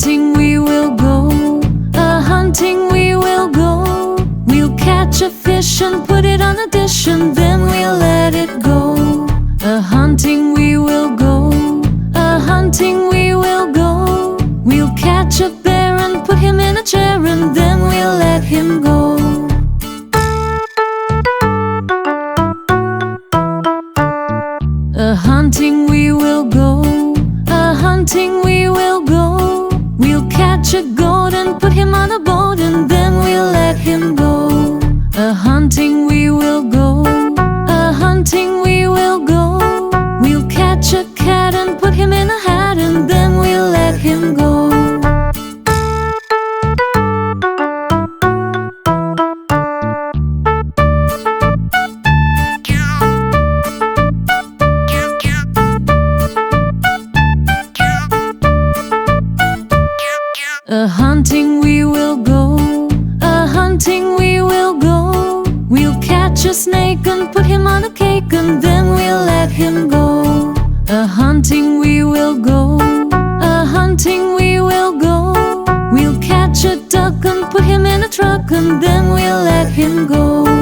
hunting we will go. A-hunting we will go. We'll catch a fish and put it on a dish, and then we'll let it go. A-hunting we will go. A-hunting we will go. We'll catch a bear and put him in a chair, and then we'll let him go. A-hunting we will go. A-hunting we will go. We'll catch a goat and put him on a boat, and then we'll let him go. A-hunting we will go. A-hunting we will go. We'll catch a cat and put him in a hat, and then we'll let him go. A-hunting we will go. A-hunting we will go. We'll catch a snake and put him on a cake, and then we'll let him go. A-hunting we will go. A-hunting we will go. We'll catch a duck and put him in a truck, and then we'll let him go.